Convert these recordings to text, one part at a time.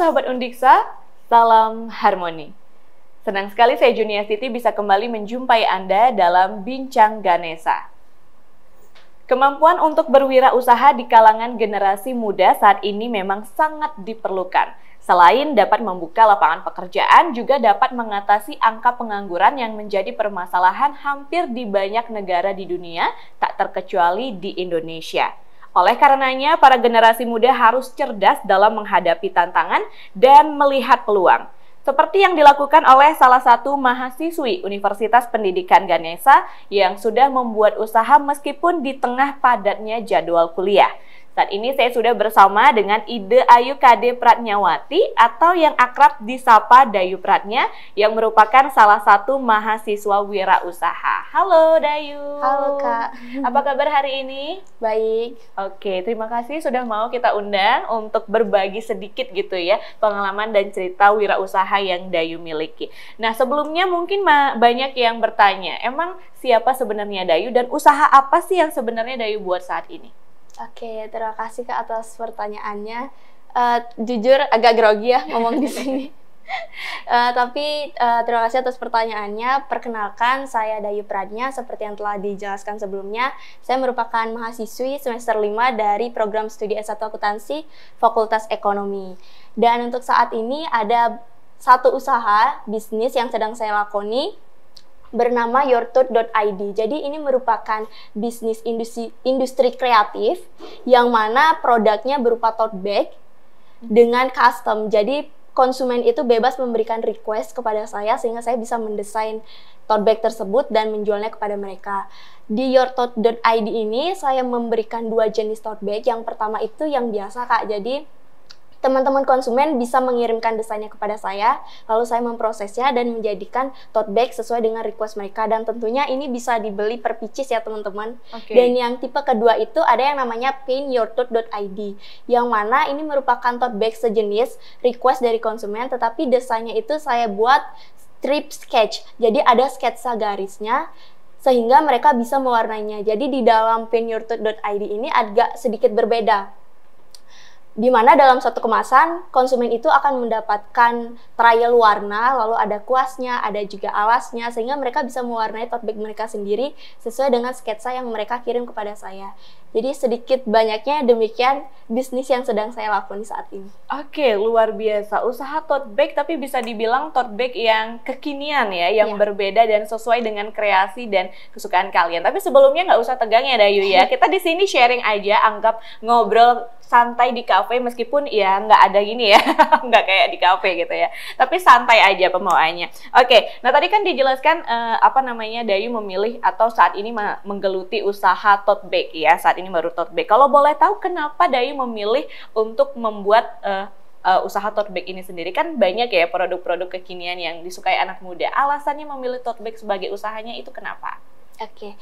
sahabat Undiksa, salam harmoni. Senang sekali saya Junia Siti bisa kembali menjumpai Anda dalam Bincang Ganesha. Kemampuan untuk berwirausaha di kalangan generasi muda saat ini memang sangat diperlukan. Selain dapat membuka lapangan pekerjaan, juga dapat mengatasi angka pengangguran yang menjadi permasalahan hampir di banyak negara di dunia, tak terkecuali di Indonesia. Oleh karenanya, para generasi muda harus cerdas dalam menghadapi tantangan dan melihat peluang. Seperti yang dilakukan oleh salah satu mahasiswi Universitas Pendidikan Ganesha yang sudah membuat usaha meskipun di tengah padatnya jadwal kuliah. Saat ini saya sudah bersama dengan Ide Ayu Kade Pratnyawati atau yang akrab disapa Dayu Pratnya yang merupakan salah satu mahasiswa wirausaha. Halo Dayu. Halo Kak. Apa kabar hari ini? Baik. Oke, terima kasih sudah mau kita undang untuk berbagi sedikit gitu ya pengalaman dan cerita wirausaha yang Dayu miliki. Nah sebelumnya mungkin banyak yang bertanya, emang siapa sebenarnya Dayu dan usaha apa sih yang sebenarnya Dayu buat saat ini? Oke, terima kasih Kak atas pertanyaannya. Jujur agak grogi ya ngomong di sini. Tapi terima kasih atas pertanyaannya. Perkenalkan, saya Dayu Pratnya. Seperti yang telah dijelaskan sebelumnya, saya merupakan mahasiswi semester 5 dari program studi S1 Akuntansi Fakultas Ekonomi. Dan untuk saat ini ada satu usaha bisnis yang sedang saya lakoni, bernama yourtote.id. Jadi ini merupakan bisnis industri kreatif yang mana produknya berupa tote bag dengan custom. Jadi konsumen itu bebas memberikan request kepada saya sehingga saya bisa mendesain tote bag tersebut dan menjualnya kepada mereka. Di yourtote.id ini saya memberikan dua jenis tote bag. Yang pertama itu yang biasa Kak. Jadi teman-teman konsumen bisa mengirimkan desainnya kepada saya, lalu saya memprosesnya dan menjadikan tote bag sesuai dengan request mereka. Dan tentunya ini bisa dibeli per pieces ya teman-teman. Dan yang tipe kedua itu ada yang namanya paintyourtote.id, yang mana ini merupakan tote bag sejenis request dari konsumen, tetapi desainnya itu saya buat strip sketch. Jadi ada sketsa garisnya, sehingga mereka bisa mewarnainya. Jadi di dalam paintyourtote.id ini agak sedikit berbeda, di mana dalam satu kemasan konsumen itu akan mendapatkan trial warna, lalu ada kuasnya, ada juga alasnya, sehingga mereka bisa mewarnai tote bag mereka sendiri sesuai dengan sketsa yang mereka kirim kepada saya. Jadi sedikit banyaknya demikian bisnis yang sedang saya lakoni saat ini. Oke, luar biasa. Usaha tote bag tapi bisa dibilang tote bag yang kekinian ya, yang berbeda dan sesuai dengan kreasi dan kesukaan kalian. Tapi sebelumnya nggak usah tegang ya Dayu ya. Kita di sini sharing aja, anggap ngobrol santai di kafe meskipun ya nggak ada gini ya, nggak kayak di kafe gitu ya. Tapi santai aja pembawaannya. Oke, nah tadi kan dijelaskan Dayu memilih atau saat ini menggeluti usaha tote bag ya, saat ini baru tote bag. Kalau boleh tahu kenapa Dayu memilih untuk membuat usaha tote bag ini sendiri? Kan banyak ya produk-produk kekinian yang disukai anak muda. Alasannya memilih tote bag sebagai usahanya itu kenapa? Oke.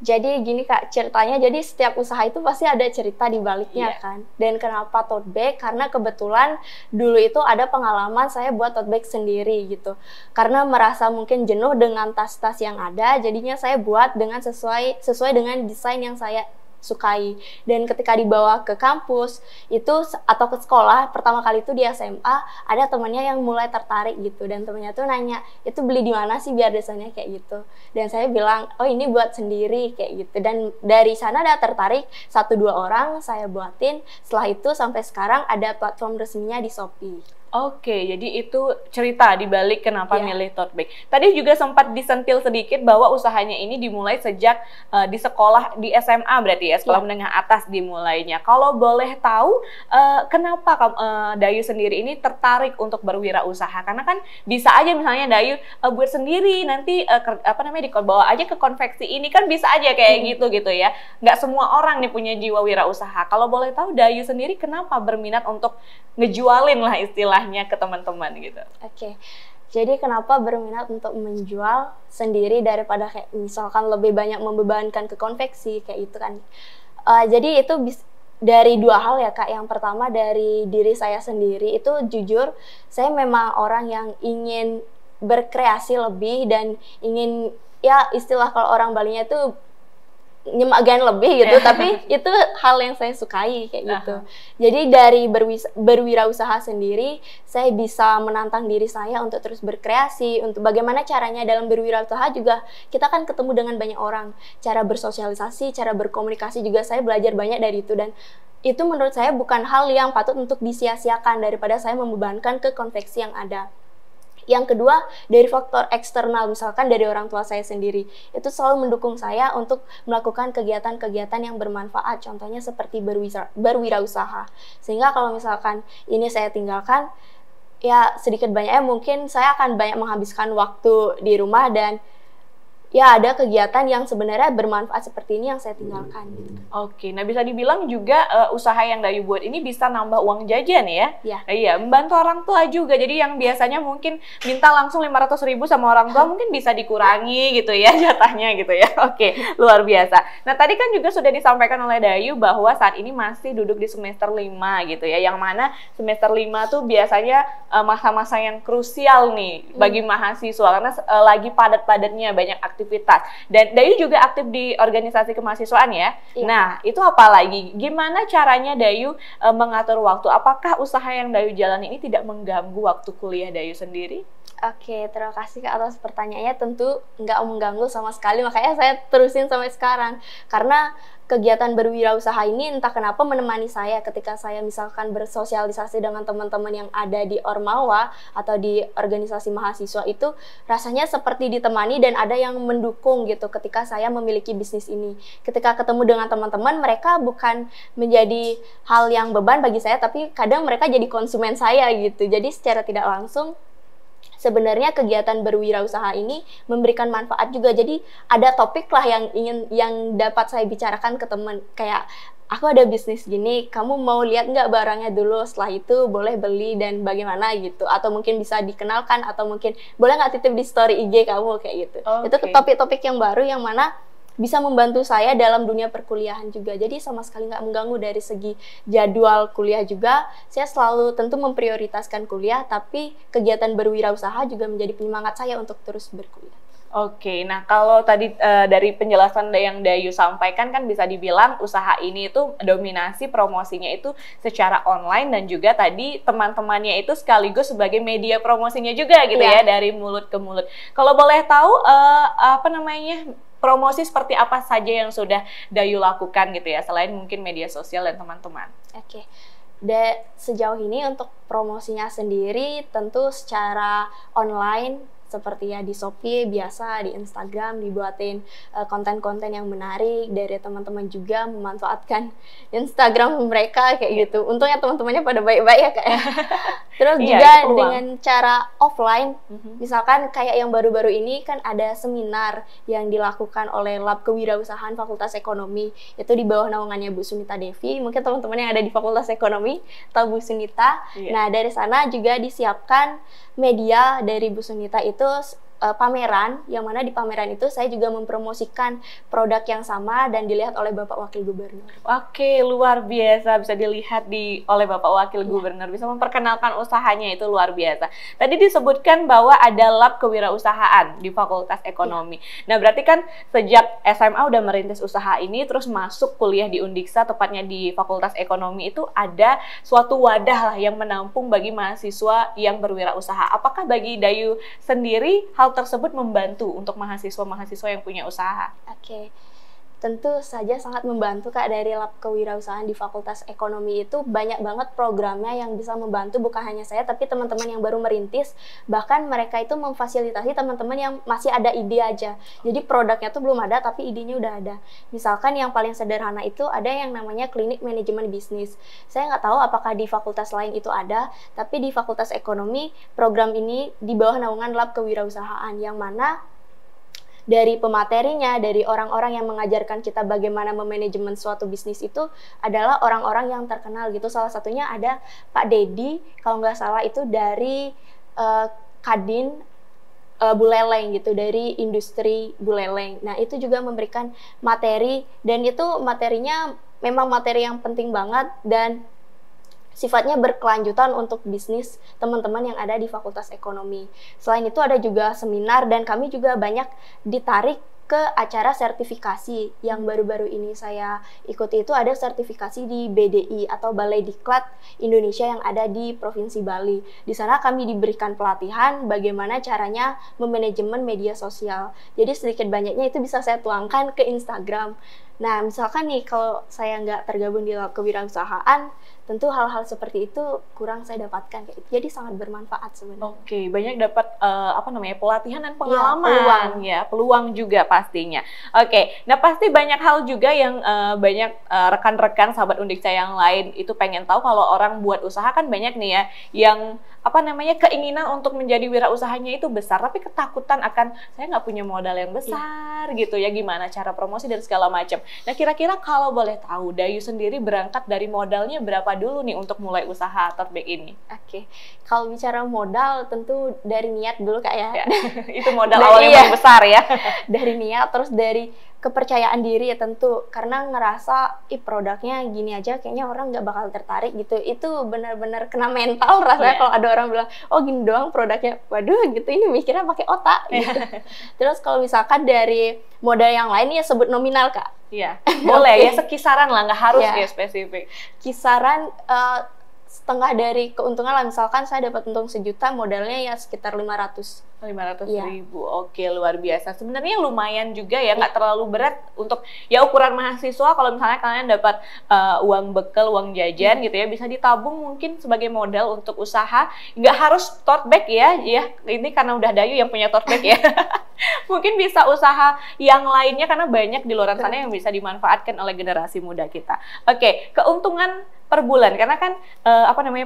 Jadi gini Kak, ceritanya jadi setiap usaha itu pasti ada cerita di baliknya kan. Dan kenapa tote bag? Karena kebetulan dulu itu ada pengalaman saya buat tote bag sendiri gitu. Karena merasa mungkin jenuh dengan tas-tas yang ada, jadinya saya buat dengan sesuai dengan desain yang saya sukai. Dan ketika dibawa ke kampus itu atau ke sekolah pertama kali itu di SMA, ada temannya yang mulai tertarik gitu, dan temannya tuh nanya, itu beli di mana sih biar desainnya kayak gitu. Dan saya bilang, oh ini buat sendiri kayak gitu. Dan dari sana ada tertarik 1-2 orang, saya buatin. Setelah itu sampai sekarang ada platform resminya di Shopee. Oke, jadi itu cerita di balik kenapa milih tote bag. Tadi juga sempat disentil sedikit bahwa usahanya ini dimulai sejak di sekolah, di SMA berarti ya, sekolah menengah atas dimulainya. Kalau boleh tahu, kenapa Dayu sendiri ini tertarik untuk berwirausaha? Karena kan bisa aja misalnya Dayu buat sendiri, nanti dibawa aja ke konveksi ini, kan bisa aja kayak gitu ya. Nggak semua orang nih punya jiwa wirausaha. Kalau boleh tahu Dayu sendiri kenapa berminat untuk ngejualin lah istilahnya ke teman-teman gitu? Oke. Jadi kenapa berminat untuk menjual sendiri daripada kayak misalkan lebih banyak membebankan ke konveksi kayak itu kan. Jadi itu dari dua hal ya Kak. Yang pertama dari diri saya sendiri, itu jujur saya memang orang yang ingin berkreasi lebih dan ingin, ya istilah kalau orang Balinya itu nyemagain lebih gitu, tapi itu hal yang saya sukai kayak gitu. Jadi dari berwirausaha sendiri, saya bisa menantang diri saya untuk terus berkreasi, untuk bagaimana caranya dalam berwirausaha juga kita kan ketemu dengan banyak orang, cara bersosialisasi, cara berkomunikasi juga saya belajar banyak dari itu, dan itu menurut saya bukan hal yang patut untuk disia-siakan daripada saya membebankan ke konveksi yang ada. Yang kedua, dari faktor eksternal, misalkan dari orang tua saya sendiri, itu selalu mendukung saya untuk melakukan kegiatan-kegiatan yang bermanfaat, contohnya seperti berwirausaha. Sehingga kalau misalkan ini saya tinggalkan, ya sedikit banyaknya mungkin saya akan banyak menghabiskan waktu di rumah, dan ya ada kegiatan yang sebenarnya bermanfaat seperti ini yang saya tinggalkan gitu. Oke, nah bisa dibilang juga usaha yang Dayu buat ini bisa nambah uang jajan ya? Iya. Iya, membantu orang tua juga. Jadi yang biasanya mungkin minta langsung 500.000 sama orang tua mungkin bisa dikurangi gitu ya jatahnya gitu ya. Oke, luar biasa. Nah tadi kan juga sudah disampaikan oleh Dayu bahwa saat ini masih duduk di semester 5 gitu ya. Yang mana semester 5 tuh biasanya masa-masa yang krusial nih bagi mahasiswa karena lagi padat-padatnya banyak aktivitas. Dan Dayu juga aktif di organisasi kemahasiswaan ya. Iya. Nah, itu apa lagi? Gimana caranya Dayu mengatur waktu? Apakah usaha yang Dayu jalani ini tidak mengganggu waktu kuliah Dayu sendiri? Oke, terima kasih Kak atas pertanyaannya. Tentu nggak mengganggu sama sekali, makanya saya terusin sampai sekarang. Karena kegiatan berwirausaha ini entah kenapa menemani saya ketika saya misalkan bersosialisasi dengan teman-teman yang ada di Ormawa atau di organisasi mahasiswa, itu rasanya seperti ditemani dan ada yang mendukung gitu ketika saya memiliki bisnis ini. Ketika ketemu dengan teman-teman, mereka bukan menjadi hal yang beban bagi saya, tapi kadang mereka jadi konsumen saya gitu. Jadi secara tidak langsung sebenarnya kegiatan berwirausaha ini memberikan manfaat juga. Jadi ada topik lah yang dapat saya bicarakan ke teman, kayak aku ada bisnis gini, kamu mau lihat nggak barangnya dulu, setelah itu boleh beli dan bagaimana gitu, atau mungkin bisa dikenalkan, atau mungkin boleh nggak titip di story IG kamu kayak gitu. Itu topik-topik yang baru yang mana bisa membantu saya dalam dunia perkuliahan juga. Jadi sama sekali nggak mengganggu dari segi jadwal kuliah juga. Saya selalu tentu memprioritaskan kuliah, tapi kegiatan berwirausaha juga menjadi penyemangat saya untuk terus berkuliah. Oke, nah kalau tadi dari penjelasan yang Dayu sampaikan kan bisa dibilang usaha ini itu dominasi promosinya itu secara online, dan juga tadi teman-temannya itu sekaligus sebagai media promosinya juga gitu ya, dari mulut ke mulut. Kalau boleh tahu promosi seperti apa saja yang sudah Dayu lakukan gitu ya, selain mungkin media sosial dan teman-teman? Oke. Sejauh ini untuk promosinya sendiri tentu secara online, seperti ya di Shopee biasa, di Instagram dibuatin konten-konten yang menarik dari teman-teman, juga memanfaatkan Instagram mereka kayak gitu. Untungnya teman-temannya pada baik-baik ya Kak ya. Terus juga dengan cara offline, misalkan kayak yang baru-baru ini kan ada seminar yang dilakukan oleh Lab Kewirausahaan Fakultas Ekonomi, itu di bawah naungannya Bu Sunita Devi. Mungkin teman-teman yang ada di Fakultas Ekonomi tahu Bu Sunita. Nah dari sana juga disiapkan media dari Bu Sunita itu pameran, yang mana di pameran itu saya juga mempromosikan produk yang sama dan dilihat oleh Bapak Wakil Gubernur. Oke, luar biasa, bisa dilihat oleh Bapak Wakil Gubernur, bisa memperkenalkan usahanya, itu luar biasa. Tadi disebutkan bahwa ada lab kewirausahaan di Fakultas Ekonomi. Nah, berarti kan sejak SMA udah merintis usaha ini, terus masuk kuliah di Undiksa, tepatnya di Fakultas Ekonomi, itu ada suatu wadah lah yang menampung bagi mahasiswa yang berwirausaha. Apakah bagi Dayu sendiri hal tersebut membantu untuk mahasiswa-mahasiswa yang punya usaha? Oke. Tentu saja sangat membantu Kak. Dari Lab Kewirausahaan di Fakultas Ekonomi itu banyak banget programnya yang bisa membantu, bukan hanya saya tapi teman-teman yang baru merintis. Bahkan mereka itu memfasilitasi teman-teman yang masih ada ide aja. Jadi produknya tuh belum ada tapi idenya udah ada. Misalkan yang paling sederhana itu ada yang namanya klinik manajemen bisnis. Saya nggak tahu apakah di fakultas lain itu ada, tapi di Fakultas Ekonomi program ini di bawah naungan Lab Kewirausahaan, yang mana dari pematerinya, dari orang-orang yang mengajarkan kita bagaimana memanajemen suatu bisnis itu adalah orang-orang yang terkenal gitu. Salah satunya ada Pak Dedi, kalau nggak salah itu dari Kadin Buleleng gitu, dari industri Buleleng. Nah itu juga memberikan materi, dan itu materinya memang materi yang penting banget dan sifatnya berkelanjutan untuk bisnis teman-teman yang ada di Fakultas Ekonomi. Selain itu ada juga seminar, dan kami juga banyak ditarik ke acara sertifikasi yang baru-baru ini saya ikuti. Itu ada sertifikasi di BDI atau Balai Diklat Indonesia yang ada di Provinsi Bali. Di sana kami diberikan pelatihan bagaimana caranya memanajemen media sosial. Jadi sedikit banyaknya itu bisa saya tuangkan ke Instagram. Nah, misalkan nih kalau saya nggak tergabung di kewirausahaan, tentu hal-hal seperti itu kurang saya dapatkan kayak itu. Jadi sangat bermanfaat sebenarnya. Oke, banyak dapat pelatihan dan pengalaman peluang juga pastinya. Oke, nah pasti banyak hal juga yang banyak rekan-rekan sahabat Undiksa yang lain itu pengen tahu kalau orang buat usaha kan banyak nih ya yang keinginan untuk menjadi wirausahanya itu besar, tapi ketakutan akan saya nggak punya modal yang besar gitu ya, gimana cara promosi dan segala macam. Nah kira-kira kalau boleh tahu, Dayu sendiri berangkat dari modalnya berapa dulu nih untuk mulai usaha tote bag ini? Oke, kalau bicara modal tentu dari niat dulu Kak ya. Itu modal awalnya yang besar ya. Dari niat, terus dari kepercayaan diri ya tentu, karena ngerasa produknya gini aja kayaknya orang nggak bakal tertarik gitu. Itu benar-benar kena mental rasanya kalau ada orang bilang oh gini doang produknya, waduh gitu, ini mikirnya pakai otak gitu. Terus kalau misalkan dari modal yang lain ya sebut nominal Kak. Iya, boleh ya, sekisaran lah, nggak harus ya spesifik. Kisaran setengah dari keuntungan lah, misalkan saya dapat untung 1 juta, modalnya ya sekitar 500 ribu. Oke, luar biasa. Sebenarnya lumayan juga ya, nggak terlalu berat untuk ya ukuran mahasiswa. Kalau misalnya kalian dapat uang bekal, uang jajan gitu ya, bisa ditabung mungkin sebagai modal untuk usaha. Nggak harus tote bag ya, ini karena udah Dayu yang punya tote bag ya. Mungkin bisa usaha yang lainnya karena banyak di luar sana yang bisa dimanfaatkan oleh generasi muda kita. Oke, keuntungan per bulan karena kan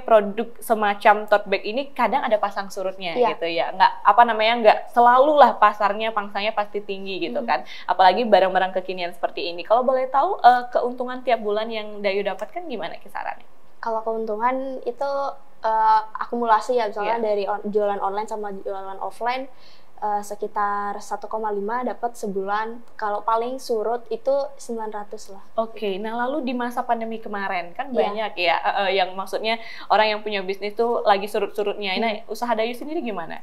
produk semacam tote bag ini kadang ada pasang surutnya gitu ya, nggak selalu lah pasarnya pangsanya pasti tinggi gitu kan, apalagi barang-barang kekinian seperti ini. Kalau boleh tahu keuntungan tiap bulan yang Dayu dapatkan gimana kisarannya? Kalau keuntungan itu akumulasi ya, misalnya dari jualan online sama jualan offline sekitar 1,5 dapat sebulan. Kalau paling surut itu 900 lah. Oke, nah lalu di masa pandemi kemarin kan banyak ya yang maksudnya orang yang punya bisnis tuh lagi surut-surutnya. Nah, usaha Dayu sendiri gimana?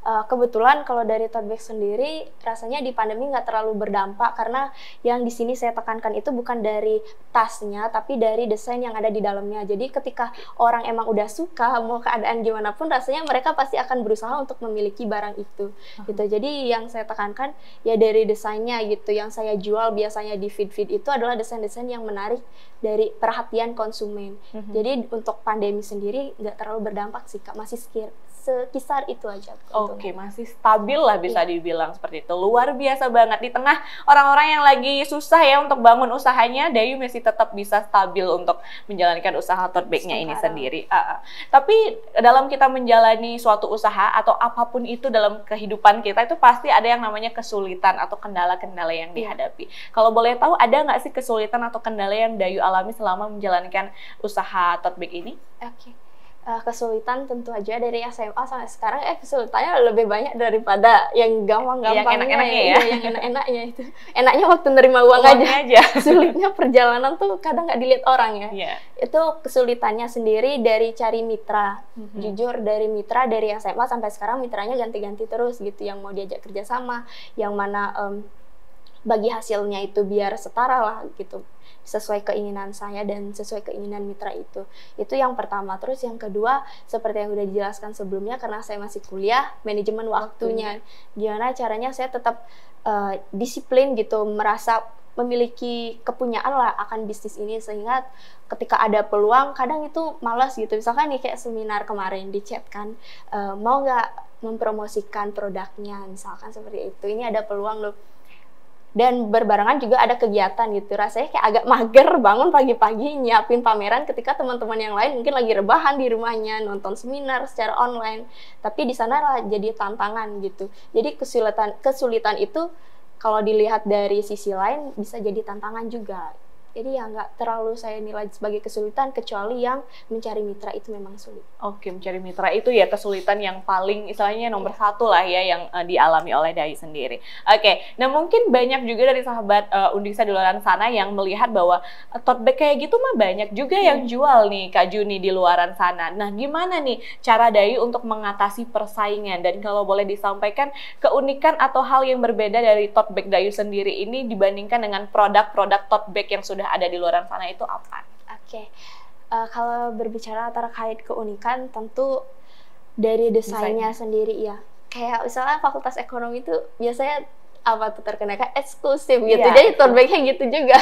Kebetulan kalau dari tote bag sendiri rasanya di pandemi nggak terlalu berdampak, karena yang di sini saya tekankan itu bukan dari tasnya tapi dari desain yang ada di dalamnya. Jadi ketika orang emang udah suka, mau keadaan gimana pun rasanya mereka pasti akan berusaha untuk memiliki barang itu gitu. Jadi yang saya tekankan ya dari desainnya gitu. Yang saya jual biasanya di feed itu adalah desain-desain yang menarik dari perhatian konsumen. Jadi untuk pandemi sendiri nggak terlalu berdampak sih Kak, masih sekisar itu aja. Oke, masih stabil lah bisa dibilang seperti itu. Luar biasa banget, di tengah orang-orang yang lagi susah ya untuk bangun usahanya, Dayu masih tetap bisa stabil untuk menjalankan usaha tote bag-nya ini sendiri. Tapi dalam kita menjalani suatu usaha atau apapun itu dalam kehidupan kita itu pasti ada yang namanya kesulitan atau kendala-kendala yang dihadapi. Kalau boleh tahu ada nggak sih kesulitan atau kendala yang Dayu alami selama menjalankan usaha tote bag ini? Oke. Kesulitan tentu aja dari SMA sampai sekarang kesulitannya lebih banyak daripada yang gampang-gampangnya, yang enak-enaknya ya. Yang enak-enaknya itu. Enaknya waktu nerima uang aja. Sulitnya perjalanan tuh kadang nggak dilihat orang ya. Itu kesulitannya sendiri dari cari mitra. Jujur dari mitra dari SMA sampai sekarang mitranya ganti-ganti terus gitu, yang mau diajak kerjasama, yang mana bagi hasilnya itu biar setara lah gitu, sesuai keinginan saya dan sesuai keinginan mitra itu yang pertama. Terus yang kedua, seperti yang udah dijelaskan sebelumnya, karena saya masih kuliah, manajemen waktunya. Gimana caranya saya tetap disiplin gitu, merasa memiliki kepunyaan lah akan bisnis ini, sehingga ketika ada peluang kadang itu malas gitu. Misalkan nih kayak seminar kemarin di chat kan, mau nggak mempromosikan produknya misalkan seperti itu, ini ada peluang loh. Dan berbarengan juga ada kegiatan gitu, rasanya kayak agak mager bangun pagi-pagi nyiapin pameran ketika teman-teman yang lain mungkin lagi rebahan di rumahnya nonton seminar secara online. Tapi di sana lah jadi tantangan gitu. Jadi kesulitan itu kalau dilihat dari sisi lain bisa jadi tantangan juga. Jadi ya nggak terlalu saya nilai sebagai kesulitan, kecuali yang mencari mitra itu memang sulit. Oke, mencari mitra itu ya kesulitan yang paling istilahnya nomor satu lah ya yang dialami oleh Dayu sendiri. Oke, nah mungkin banyak juga dari sahabat Undiksa di luaran sana yang melihat bahwa tote bag kayak gitu mah banyak juga yang jual nih Kak Juni di luaran sana. Nah gimana nih cara Dayu untuk mengatasi persaingan, dan kalau boleh disampaikan keunikan atau hal yang berbeda dari tote bag Dayu sendiri ini dibandingkan dengan produk-produk tote bag yang sudah ada di luar sana itu apa? Oke, kalau berbicara terkait keunikan, tentu dari desainnya sendiri ya. Kayak misalnya Fakultas Ekonomi itu biasanya apa tuh terkenal kan eksklusif gitu, jadi tote bagnya gitu juga.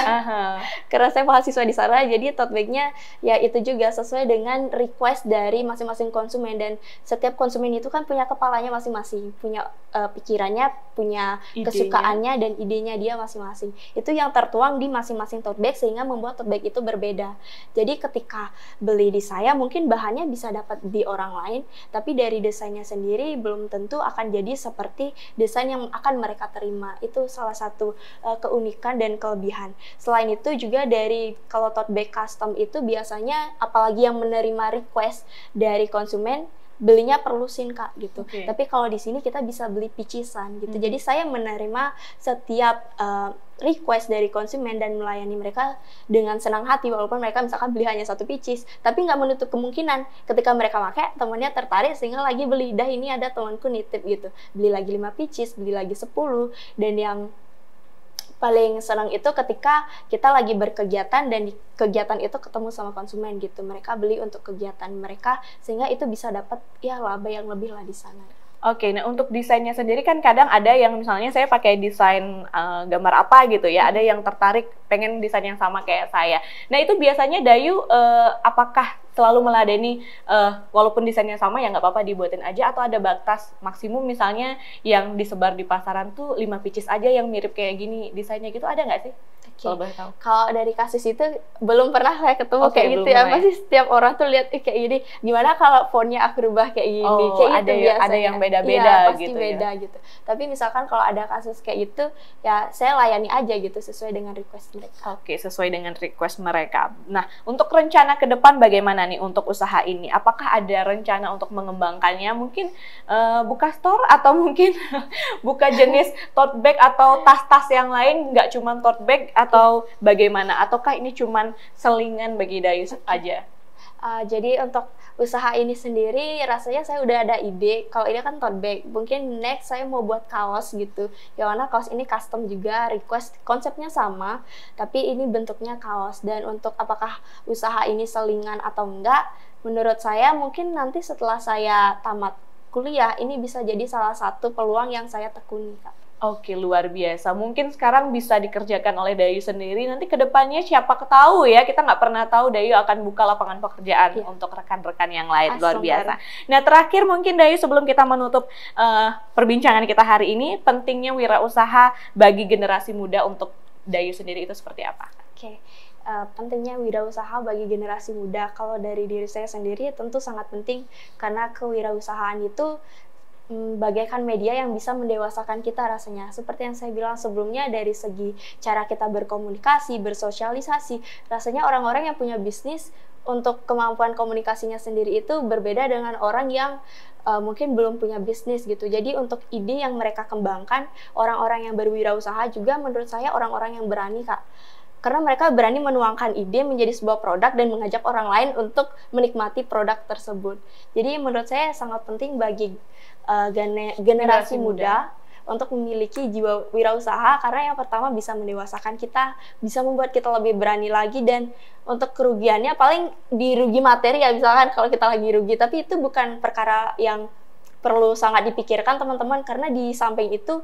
Karena saya mahasiswa di sana, jadi tote bagnya ya itu juga sesuai dengan request dari masing-masing konsumen, dan setiap konsumen itu kan punya kepalanya masing-masing, punya pikirannya, punya kesukaannya dan idenya dia masing-masing. Itu yang tertuang di masing-masing tote bag sehingga membuat tote bag itu berbeda. Jadi ketika beli di saya mungkin bahannya bisa dapat di orang lain, tapi dari desainnya sendiri belum tentu akan jadi seperti desain yang akan mereka terima. Itu salah satu keunikan dan kelebihan. Selain itu juga dari kalau tote bag custom itu biasanya apalagi yang menerima request dari konsumen, belinya perlu SIM Kak gitu. Tapi kalau di sini kita bisa beli picisan gitu. Jadi saya menerima setiap request dari konsumen dan melayani mereka dengan senang hati, walaupun mereka misalkan beli hanya 1 picis, tapi nggak menutup kemungkinan ketika mereka pakai temannya tertarik sehingga lagi beli, dah ini ada temanku nitip gitu, beli lagi 5 picis, beli lagi 10. Dan yang paling senang itu ketika kita lagi berkegiatan dan di kegiatan itu ketemu sama konsumen gitu, mereka beli untuk kegiatan mereka sehingga itu bisa dapat ya laba yang lebih lah di sana. Oke, nah untuk desainnya sendiri kan kadang ada yang misalnya saya pakai desain gambar apa gitu ya, ada yang tertarik pengen desain yang sama kayak saya. Nah itu biasanya Dayu apakah selalu meladeni walaupun desainnya sama ya nggak apa-apa dibuatin aja, atau ada batas maksimum misalnya yang disebar di pasaran tuh 5 pieces aja yang mirip kayak gini desainnya gitu, ada nggak sih? Kalau boleh tahu. Kalau dari kasus itu belum pernah saya ketemu kayak gitu ya. Pasti setiap orang tuh lihat kayak gini. Gimana kalau fontnya aku rubah kayak gini? Kayak ada, itu ada yang beda-beda pasti gitu beda ya. gitu. Tapi misalkan kalau ada kasus kayak gitu, ya saya layani aja gitu sesuai dengan request mereka. Oke, sesuai dengan request mereka. Nah, untuk rencana ke depan bagaimana nih untuk usaha ini? Apakah ada rencana untuk mengembangkannya? Mungkin buka store atau mungkin buka jenis tote bag atau tas-tas yang lain, nggak cuma tote bag, atau bagaimana? Ataukah ini cuma selingan bagi Dayu aja? Jadi untuk usaha ini sendiri rasanya saya udah ada ide. Kalau ini kan tote bag, mungkin next saya mau buat kaos gitu. Yang mana kaos ini custom juga, request konsepnya sama, tapi ini bentuknya kaos. Dan untuk apakah usaha ini selingan atau enggak, menurut saya mungkin nanti setelah saya tamat kuliah, ini bisa jadi salah satu peluang yang saya tekuni Kak. Oke, luar biasa. Mungkin sekarang bisa dikerjakan oleh Dayu sendiri. Nanti ke depannya siapa ketahu ya, kita nggak pernah tahu Dayu akan buka lapangan pekerjaan untuk rekan-rekan yang lain. Luar biasa. Nah, terakhir mungkin Dayu sebelum kita menutup perbincangan kita hari ini, pentingnya wirausaha bagi generasi muda untuk Dayu sendiri itu seperti apa? Oke. Pentingnya wirausaha bagi generasi muda, kalau dari diri saya sendiri tentu sangat penting, karena kewirausahaan itu bagaikan media yang bisa mendewasakan kita rasanya. Seperti yang saya bilang sebelumnya, dari segi cara kita berkomunikasi, bersosialisasi, rasanya orang-orang yang punya bisnis untuk kemampuan komunikasinya sendiri itu berbeda dengan orang yang mungkin belum punya bisnis gitu. Jadi untuk ide yang mereka kembangkan, orang-orang yang berwirausaha juga menurut saya orang-orang yang berani Kak. Karena mereka berani menuangkan ide menjadi sebuah produk dan mengajak orang lain untuk menikmati produk tersebut. Jadi menurut saya sangat penting bagi generasi muda untuk memiliki jiwa wirausaha, karena yang pertama bisa mendewasakan kita, bisa membuat kita lebih berani lagi, dan untuk kerugiannya paling di rugi materi ya, misalkan kalau kita lagi rugi, tapi itu bukan perkara yang perlu sangat dipikirkan teman-teman, karena di samping itu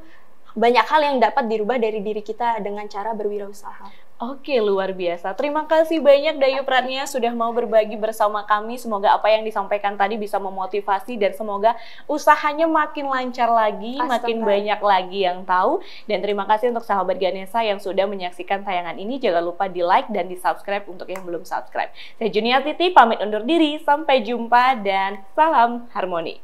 banyak hal yang dapat dirubah dari diri kita dengan cara berwirausaha. Oke, luar biasa. Terima kasih banyak Dayu Pratnia sudah mau berbagi bersama kami. Semoga apa yang disampaikan tadi bisa memotivasi dan semoga usahanya makin lancar lagi, makin banyak lagi yang tahu. Dan terima kasih untuk sahabat Ganesha yang sudah menyaksikan tayangan ini. Jangan lupa di like dan di subscribe untuk yang belum subscribe. Saya Juniartiti pamit undur diri. Sampai jumpa dan salam harmoni.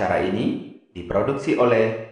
Acara ini diproduksi oleh